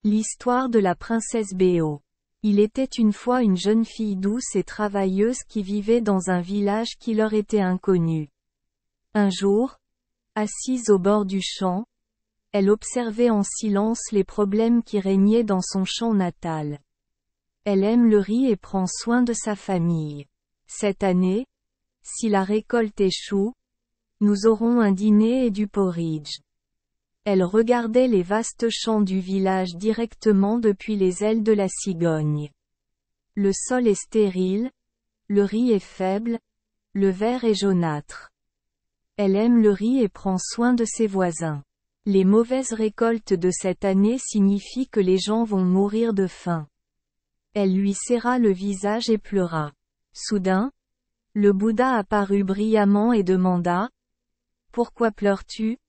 L'histoire de la princesse Béo. Il était une fois une jeune fille douce et travailleuse qui vivait dans un village qui leur était inconnu. Un jour, assise au bord du champ, elle observait en silence les problèmes qui régnaient dans son champ natal. Elle aime le riz et prend soin de sa famille. Cette année, si la récolte échoue, nous aurons un dîner et du porridge. Elle regardait les vastes champs du village directement depuis les ailes de la cigogne. Le sol est stérile, le riz est faible, le verre est jaunâtre. Elle aime le riz et prend soin de ses voisins. Les mauvaises récoltes de cette année signifient que les gens vont mourir de faim. Elle lui serra le visage et pleura. Soudain, le Bouddha apparut brillamment et demanda : « Pourquoi pleures-tu ? »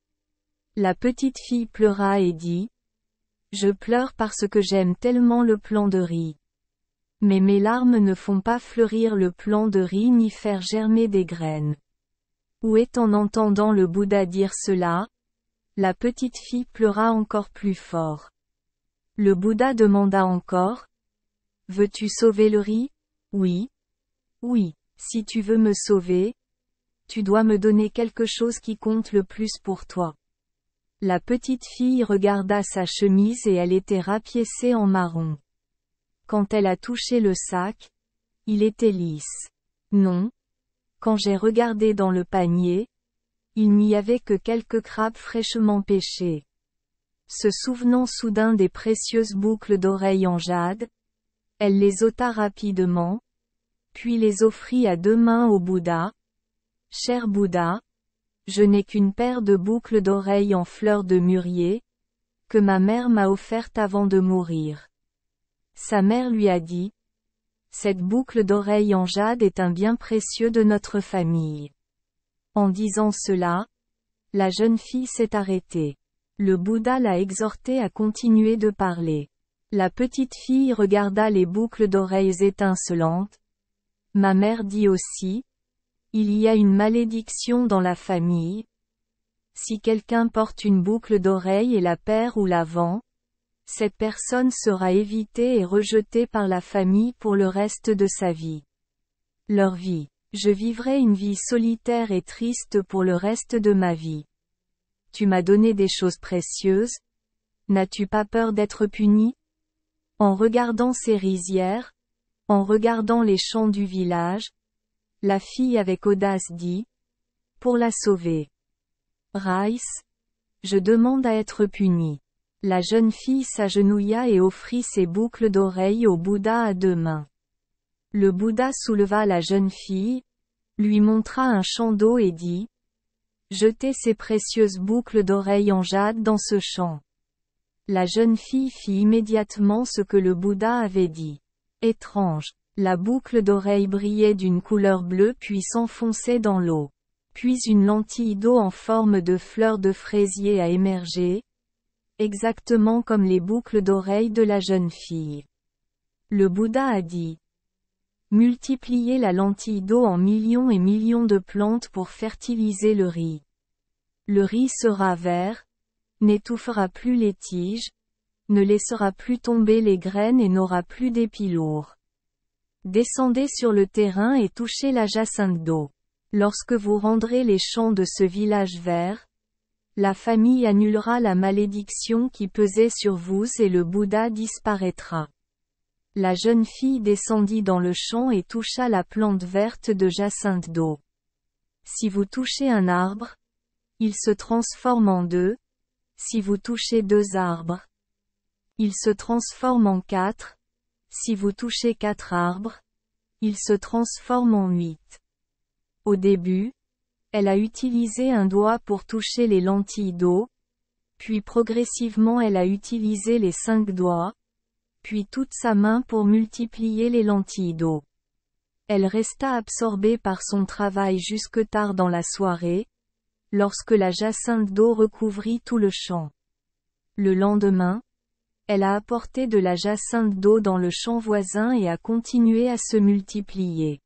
La petite fille pleura et dit : « Je pleure parce que j'aime tellement le plant de riz. Mais mes larmes ne font pas fleurir le plant de riz ni faire germer des graines. » Où est en entendant le Bouddha dire cela, la petite fille pleura encore plus fort. Le Bouddha demanda encore : « Veux-tu sauver le riz ? Oui. Oui, si tu veux me sauver, tu dois me donner quelque chose qui compte le plus pour toi. » La petite fille regarda sa chemise et elle était rapiécée en marron. Quand elle a touché le sac, il était lisse. Non. Quand j'ai regardé dans le panier, il n'y avait que quelques crabes fraîchement pêchés. Se souvenant soudain des précieuses boucles d'oreilles en jade, elle les ôta rapidement, puis les offrit à deux mains au Bouddha. « Cher Bouddha, je n'ai qu'une paire de boucles d'oreilles en fleurs de mûrier, que ma mère m'a offerte avant de mourir. » Sa mère lui a dit : « Cette boucle d'oreille en jade est un bien précieux de notre famille. » En disant cela, la jeune fille s'est arrêtée. Le Bouddha l'a exhortée à continuer de parler. La petite fille regarda les boucles d'oreilles étincelantes. Ma mère dit aussi : il y a une malédiction dans la famille. Si quelqu'un porte une boucle d'oreille et la perd ou la vend, cette personne sera évitée et rejetée par la famille pour le reste de sa vie. Leur vie. Je vivrai une vie solitaire et triste pour le reste de ma vie. Tu m'as donné des choses précieuses. N'as-tu pas peur d'être puni ? En regardant ces rizières, en regardant les champs du village, la fille avec audace dit : « Pour la sauver. Rice, je demande à être punie. » La jeune fille s'agenouilla et offrit ses boucles d'oreilles au Bouddha à deux mains. Le Bouddha souleva la jeune fille, lui montra un champ d'eau et dit : « Jetez ces précieuses boucles d'oreilles en jade dans ce champ. » La jeune fille fit immédiatement ce que le Bouddha avait dit. Étrange. La boucle d'oreille brillait d'une couleur bleue puis s'enfonçait dans l'eau. Puis une lentille d'eau en forme de fleur de fraisier a émergé, exactement comme les boucles d'oreilles de la jeune fille. Le Bouddha a dit : « Multipliez la lentille d'eau en millions et millions de plantes pour fertiliser le riz. Le riz sera vert, n'étouffera plus les tiges, ne laissera plus tomber les graines et n'aura plus d'épis lourds. Descendez sur le terrain et touchez la jacinthe d'eau. Lorsque vous rendrez les champs de ce village verts, la famille annulera la malédiction qui pesait sur vous et le Bouddha disparaîtra. » La jeune fille descendit dans le champ et toucha la plante verte de jacinthe d'eau. Si vous touchez un arbre, il se transforme en deux. Si vous touchez deux arbres, il se transforme en quatre. Si vous touchez 4 arbres, il se transforme en 8. Au début, elle a utilisé un doigt pour toucher les lentilles d'eau, puis progressivement elle a utilisé les 5 doigts, puis toute sa main pour multiplier les lentilles d'eau. Elle resta absorbée par son travail jusque tard dans la soirée, lorsque la jacinthe d'eau recouvrit tout le champ. Le lendemain, elle a apporté de la jacinthe d'eau dans le champ voisin et a continué à se multiplier.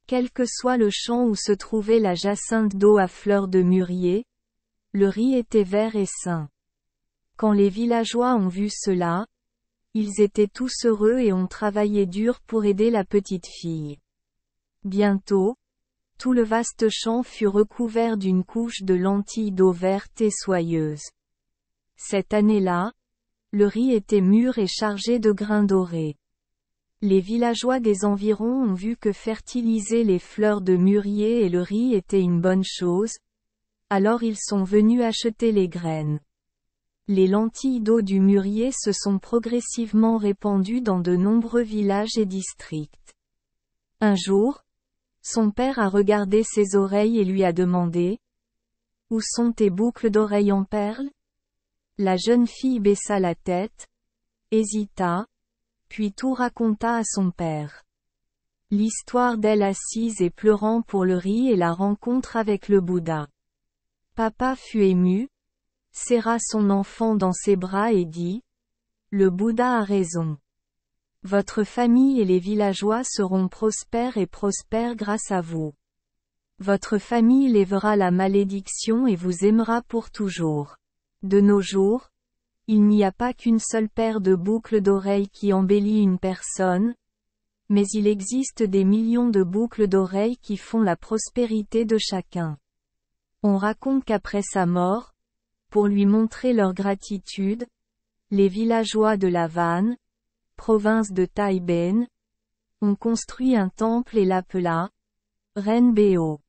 Quel que soit le champ où se trouvait la jacinthe d'eau à fleurs de mûrier, le riz était vert et sain. Quand les villageois ont vu cela, ils étaient tous heureux et ont travaillé dur pour aider la petite fille. Bientôt, tout le vaste champ fut recouvert d'une couche de lentilles d'eau verte et soyeuse. Cette année-là, le riz était mûr et chargé de grains dorés. Les villageois des environs ont vu que fertiliser les fleurs de mûrier et le riz était une bonne chose, alors ils sont venus acheter les graines. Les lentilles d'eau du mûrier se sont progressivement répandues dans de nombreux villages et districts. Un jour, son père a regardé ses oreilles et lui a demandé : « Où sont tes boucles d'oreilles en perles ? » La jeune fille baissa la tête, hésita, puis tout raconta à son père. L'histoire d'elle assise et pleurant pour le riz et la rencontre avec le Bouddha. Papa fut ému, serra son enfant dans ses bras et dit : « Le Bouddha a raison. Votre famille et les villageois seront prospères et prospères grâce à vous. Votre famille lèvera la malédiction et vous aimera pour toujours. De nos jours, il n'y a pas qu'une seule paire de boucles d'oreilles qui embellit une personne, mais il existe des millions de boucles d'oreilles qui font la prospérité de chacun. » On raconte qu'après sa mort, pour lui montrer leur gratitude, les villageois de la Vanne, province de Taïben, ont construit un temple et l'appela Renbeo.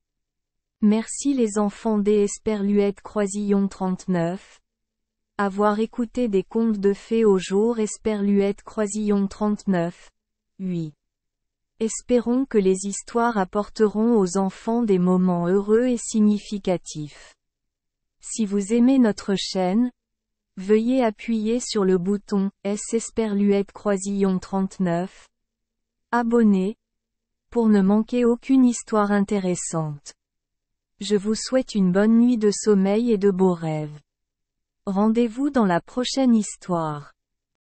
Merci les enfants des Esperluette Croisillon 39. Avoir écouté des contes de fées au jour Esperluette Croisillon 39. 8. Espérons que les histoires apporteront aux enfants des moments heureux et significatifs. Si vous aimez notre chaîne, veuillez appuyer sur le bouton S Esperluette Croisillon 39. Abonner, pour ne manquer aucune histoire intéressante. Je vous souhaite une bonne nuit de sommeil et de beaux rêves. Rendez-vous dans la prochaine histoire.